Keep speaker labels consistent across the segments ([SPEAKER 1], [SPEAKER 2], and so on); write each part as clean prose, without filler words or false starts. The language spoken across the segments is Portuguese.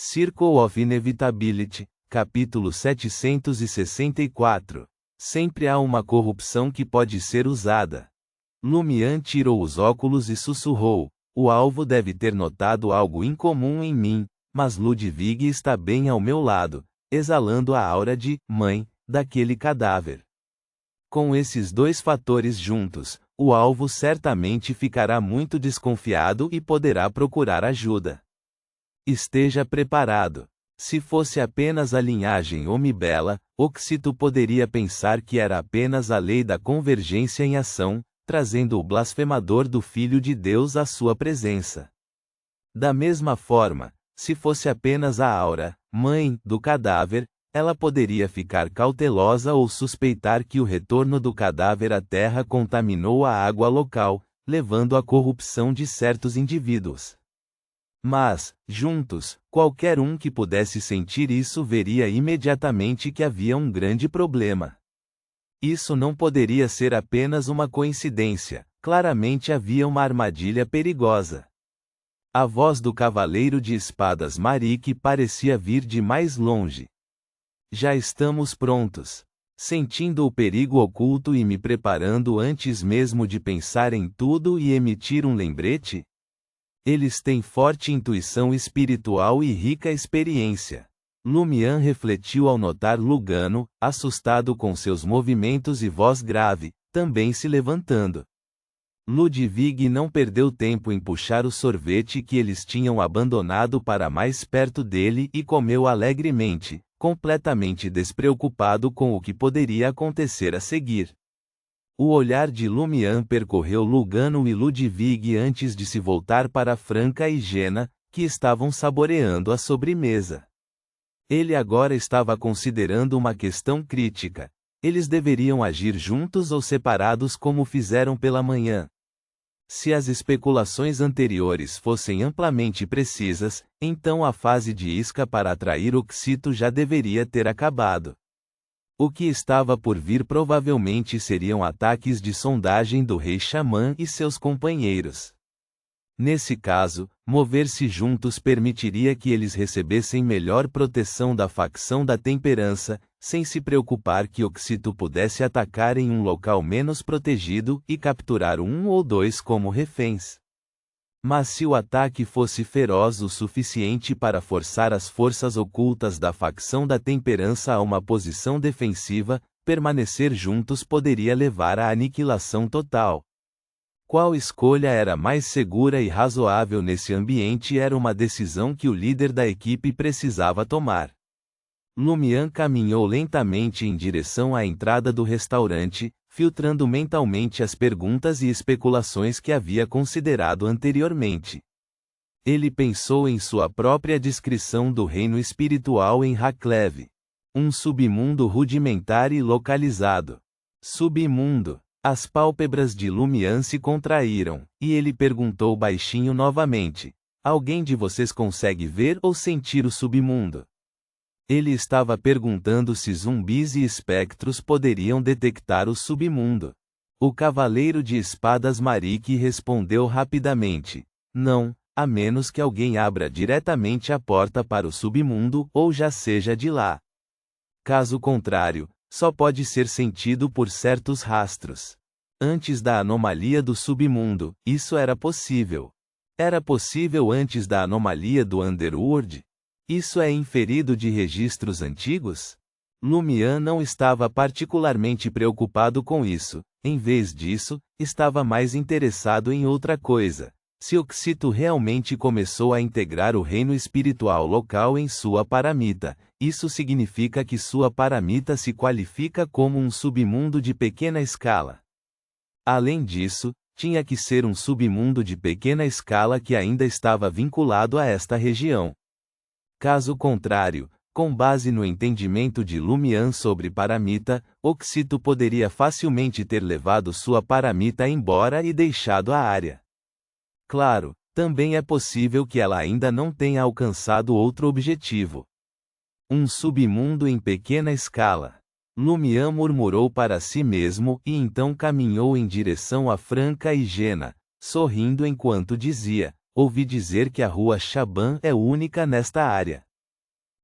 [SPEAKER 1] Circle of Inevitability, capítulo 764. Sempre há uma corrupção que pode ser usada. Lumian tirou os óculos e sussurrou: o alvo deve ter notado algo incomum em mim, mas Ludwig está bem ao meu lado, exalando a aura de mãe daquele cadáver. Com esses dois fatores juntos, o alvo certamente ficará muito desconfiado e poderá procurar ajuda. Esteja preparado. Se fosse apenas a linhagem Omibela, Oxito poderia pensar que era apenas a lei da convergência em ação, trazendo o blasfemador do Filho de Deus à sua presença. Da mesma forma, se fosse apenas a aura, mãe, do cadáver, ela poderia ficar cautelosa ou suspeitar que o retorno do cadáver à terra contaminou a água local, levando à corrupção de certos indivíduos. Mas, juntos, qualquer um que pudesse sentir isso veria imediatamente que havia um grande problema. Isso não poderia ser apenas uma coincidência, claramente havia uma armadilha perigosa. A voz do cavaleiro de espadas Marique parecia vir de mais longe. Já estamos prontos. Sentindo o perigo oculto e me preparando antes mesmo de pensar em tudo e emitir um lembrete? Eles têm forte intuição espiritual e rica experiência. Lumian refletiu ao notar Lugano, assustado com seus movimentos e voz grave, também se levantando. Ludwig não perdeu tempo em puxar o sorvete que eles tinham abandonado para mais perto dele e comeu alegremente, completamente despreocupado com o que poderia acontecer a seguir. O olhar de Lumian percorreu Lugano e Ludwig antes de se voltar para Franca e Jena, que estavam saboreando a sobremesa. Ele agora estava considerando uma questão crítica. Eles deveriam agir juntos ou separados como fizeram pela manhã. Se as especulações anteriores fossem amplamente precisas, então a fase de isca para atrair Oxito já deveria ter acabado. O que estava por vir provavelmente seriam ataques de sondagem do Rei Xamã e seus companheiros. Nesse caso, mover-se juntos permitiria que eles recebessem melhor proteção da facção da Temperança, sem se preocupar que Oxito pudesse atacar em um local menos protegido e capturar um ou dois como reféns. Mas se o ataque fosse feroz o suficiente para forçar as forças ocultas da facção da Temperança a uma posição defensiva, permanecer juntos poderia levar à aniquilação total. Qual escolha era mais segura e razoável nesse ambiente era uma decisão que o líder da equipe precisava tomar. Lumian caminhou lentamente em direção à entrada do restaurante, filtrando mentalmente as perguntas e especulações que havia considerado anteriormente. Ele pensou em sua própria descrição do reino espiritual em Haklev. Um submundo rudimentar e localizado. Submundo. As pálpebras de Lumian se contraíram, e ele perguntou baixinho novamente: alguém de vocês consegue ver ou sentir o submundo? Ele estava perguntando se zumbis e espectros poderiam detectar o submundo. O cavaleiro de espadas Marique respondeu rapidamente: não, a menos que alguém abra diretamente a porta para o submundo ou já seja de lá. Caso contrário, só pode ser sentido por certos rastros. Antes da anomalia do submundo, isso era possível. Era possível antes da anomalia do Underworld? Isso é inferido de registros antigos? Lumian não estava particularmente preocupado com isso, em vez disso, estava mais interessado em outra coisa. Se Oxito realmente começou a integrar o reino espiritual local em sua paramita, isso significa que sua paramita se qualifica como um submundo de pequena escala. Além disso, tinha que ser um submundo de pequena escala que ainda estava vinculado a esta região. Caso contrário, com base no entendimento de Lumian sobre paramita, Oxito poderia facilmente ter levado sua paramita embora e deixado a área. Claro, também é possível que ela ainda não tenha alcançado outro objetivo. Um submundo em pequena escala. Lumian murmurou para si mesmo e então caminhou em direção a Franca e Jena, sorrindo enquanto dizia: ouvi dizer que a rua Chaban é única nesta área.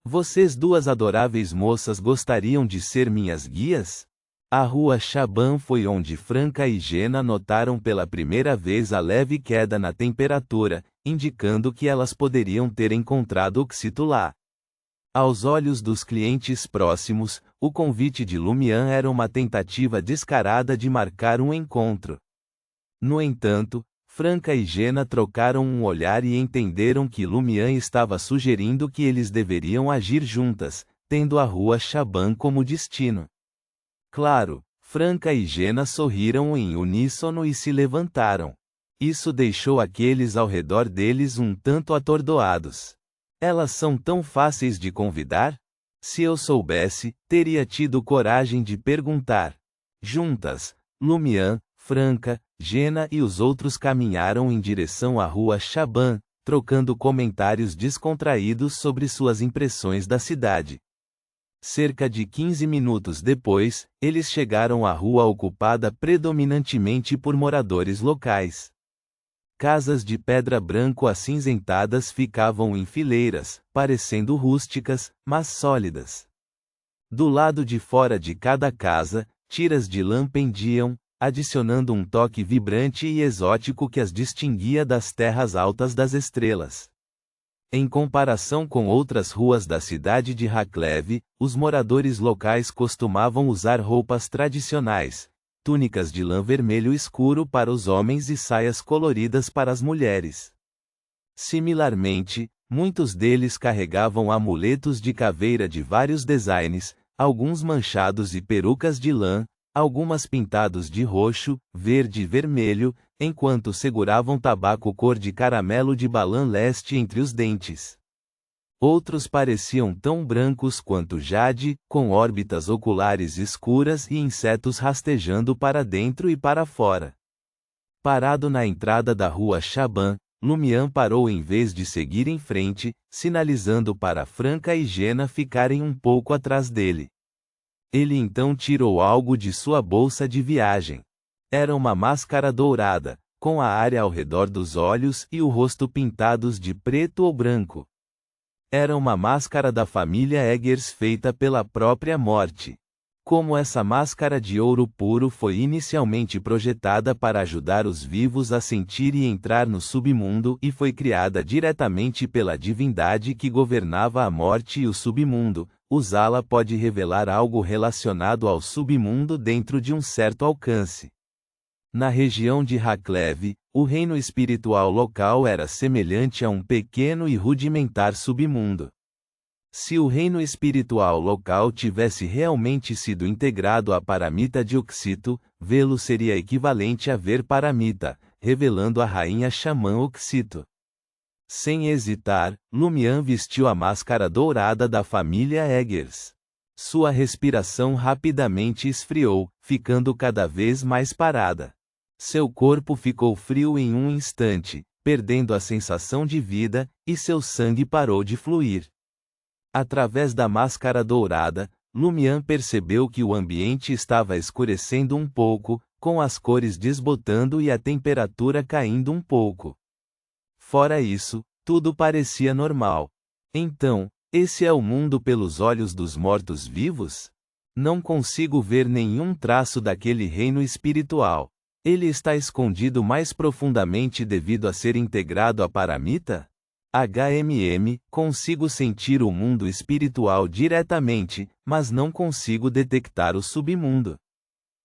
[SPEAKER 1] Vocês duas adoráveis moças gostariam de ser minhas guias? A rua Shaban foi onde Franca e Jena notaram pela primeira vez a leve queda na temperatura, indicando que elas poderiam ter encontrado Oxito lá. Aos olhos dos clientes próximos, o convite de Lumian era uma tentativa descarada de marcar um encontro. No entanto, Franca e Jena trocaram um olhar e entenderam que Lumian estava sugerindo que eles deveriam agir juntas, tendo a rua Shaban como destino. Claro, Franca e Jena sorriram em uníssono e se levantaram. Isso deixou aqueles ao redor deles um tanto atordoados. Elas são tão fáceis de convidar? Se eu soubesse, teria tido coragem de perguntar. Juntas, Lumian, Franca, Jena e os outros caminharam em direção à rua Shaban, trocando comentários descontraídos sobre suas impressões da cidade. Cerca de 15 minutos depois, eles chegaram à rua ocupada predominantemente por moradores locais. Casas de pedra branco acinzentadas ficavam em fileiras, parecendo rústicas, mas sólidas. Do lado de fora de cada casa, tiras de lã pendiam, adicionando um toque vibrante e exótico que as distinguia das terras altas das estrelas. Em comparação com outras ruas da cidade de Haklev, os moradores locais costumavam usar roupas tradicionais, túnicas de lã vermelho escuro para os homens e saias coloridas para as mulheres. Similarmente, muitos deles carregavam amuletos de caveira de vários designs, alguns manchados e perucas de lã, algumas pintados de roxo, verde e vermelho, enquanto seguravam tabaco cor de caramelo de balã leste entre os dentes. Outros pareciam tão brancos quanto jade, com órbitas oculares escuras e insetos rastejando para dentro e para fora. Parado na entrada da rua Shaban, Lumian parou em vez de seguir em frente, sinalizando para Franca e Jena ficarem um pouco atrás dele. Ele então tirou algo de sua bolsa de viagem. Era uma máscara dourada, com a área ao redor dos olhos e o rosto pintados de preto ou branco. Era uma máscara da família Eggers feita pela própria morte. Como essa máscara de ouro puro foi inicialmente projetada para ajudar os vivos a sentir e entrar no submundo e foi criada diretamente pela divindade que governava a morte e o submundo, usá-la pode revelar algo relacionado ao submundo dentro de um certo alcance. Na região de Haklev, o reino espiritual local era semelhante a um pequeno e rudimentar submundo. Se o reino espiritual local tivesse realmente sido integrado à Paramita de Oxito, vê-lo seria equivalente a ver Paramita, revelando a rainha xamã Oxito. Sem hesitar, Lumian vestiu a máscara dourada da família Eggers. Sua respiração rapidamente esfriou, ficando cada vez mais parada. Seu corpo ficou frio em um instante, perdendo a sensação de vida, e seu sangue parou de fluir. Através da máscara dourada, Lumian percebeu que o ambiente estava escurecendo um pouco, com as cores desbotando e a temperatura caindo um pouco. Fora isso, tudo parecia normal. Então, esse é o mundo pelos olhos dos mortos-vivos? Não consigo ver nenhum traço daquele reino espiritual. Ele está escondido mais profundamente devido a ser integrado à Paramita? Consigo sentir o mundo espiritual diretamente, mas não consigo detectar o submundo.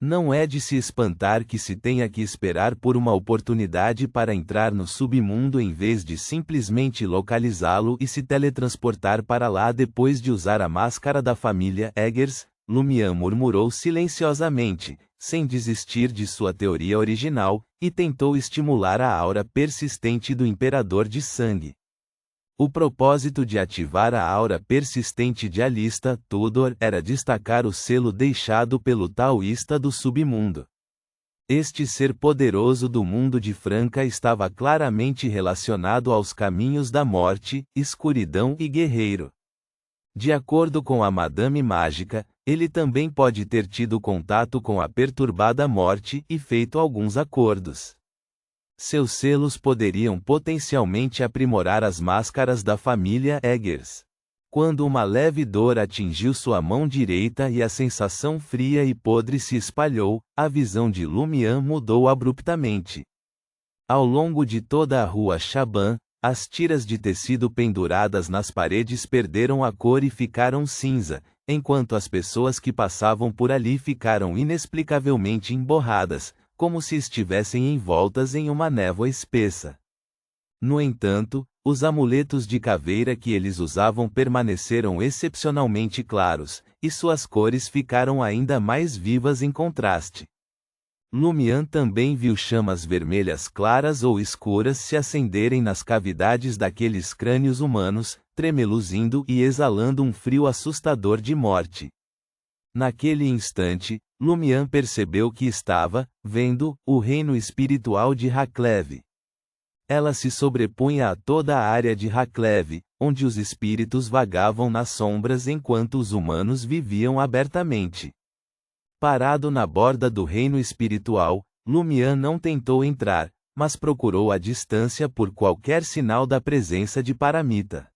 [SPEAKER 1] Não é de se espantar que se tenha que esperar por uma oportunidade para entrar no submundo em vez de simplesmente localizá-lo e se teletransportar para lá depois de usar a máscara da família Eggers, Lumian murmurou silenciosamente, sem desistir de sua teoria original, e tentou estimular a aura persistente do Imperador de Sangue. O propósito de ativar a aura persistente de Alista Tudor era destacar o selo deixado pelo taoísta do submundo. Este ser poderoso do mundo de Franca estava claramente relacionado aos caminhos da morte, escuridão e guerreiro. De acordo com a Madame Mágica, ele também pode ter tido contato com a perturbada morte e feito alguns acordos. Seus selos poderiam potencialmente aprimorar as máscaras da família Eggers. Quando uma leve dor atingiu sua mão direita e a sensação fria e podre se espalhou, a visão de Lumian mudou abruptamente. Ao longo de toda a rua Chaban, as tiras de tecido penduradas nas paredes perderam a cor e ficaram cinza, enquanto as pessoas que passavam por ali ficaram inexplicavelmente emborradas, como se estivessem envoltas em uma névoa espessa. No entanto, os amuletos de caveira que eles usavam permaneceram excepcionalmente claros, e suas cores ficaram ainda mais vivas em contraste. Lumian também viu chamas vermelhas claras ou escuras se acenderem nas cavidades daqueles crânios humanos, tremeluzindo e exalando um frio assustador de morte. Naquele instante, Lumian percebeu que estava vendo o reino espiritual de Haklev. Ela se sobrepunha a toda a área de Haklev, onde os espíritos vagavam nas sombras enquanto os humanos viviam abertamente. Parado na borda do reino espiritual, Lumian não tentou entrar, mas procurou a distância por qualquer sinal da presença de Paramita.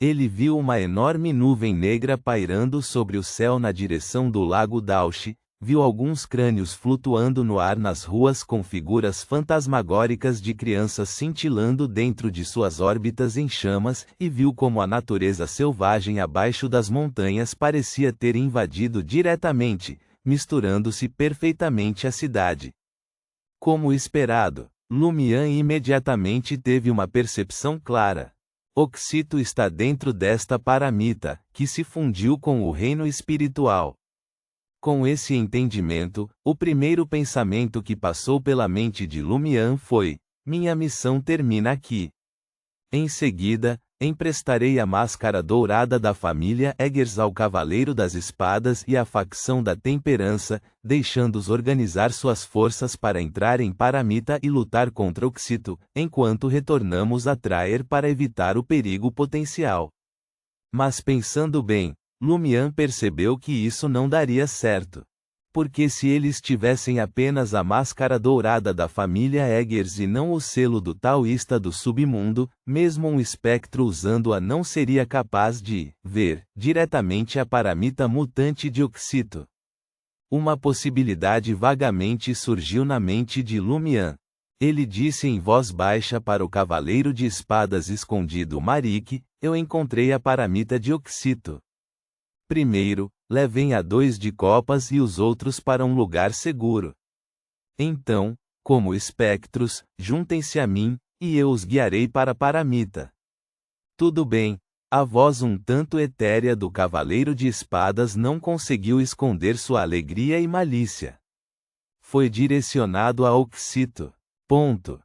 [SPEAKER 1] Ele viu uma enorme nuvem negra pairando sobre o céu na direção do lago Daushi, viu alguns crânios flutuando no ar nas ruas com figuras fantasmagóricas de crianças cintilando dentro de suas órbitas em chamas e viu como a natureza selvagem abaixo das montanhas parecia ter invadido diretamente, misturando-se perfeitamente à cidade. Como esperado, Lumian imediatamente teve uma percepção clara. Oxito está dentro desta Paramita, que se fundiu com o reino espiritual. Com esse entendimento, o primeiro pensamento que passou pela mente de Lumian foi: minha missão termina aqui. Em seguida, emprestarei a máscara dourada da família Eggers ao Cavaleiro das Espadas e à facção da Temperança, deixando-os organizar suas forças para entrar em Paramita e lutar contra Oxito, enquanto retornamos a Traer para evitar o perigo potencial. Mas pensando bem, Lumian percebeu que isso não daria certo. Porque se eles tivessem apenas a máscara dourada da família Eggers e não o selo do taoísta do submundo, mesmo um espectro usando-a não seria capaz de ver diretamente a Paramita mutante de Oxito. Uma possibilidade vagamente surgiu na mente de Lumian. Ele disse em voz baixa para o Cavaleiro de Espadas escondido Marik: eu encontrei a Paramita de Oxito. Primeiro, levem a 2 de copas e os outros para um lugar seguro. Então, como espectros, juntem-se a mim, e eu os guiarei para Paramita. Tudo bem. A voz um tanto etérea do Cavaleiro de Espadas não conseguiu esconder sua alegria e malícia. Foi direcionado a Oxito. Ponto.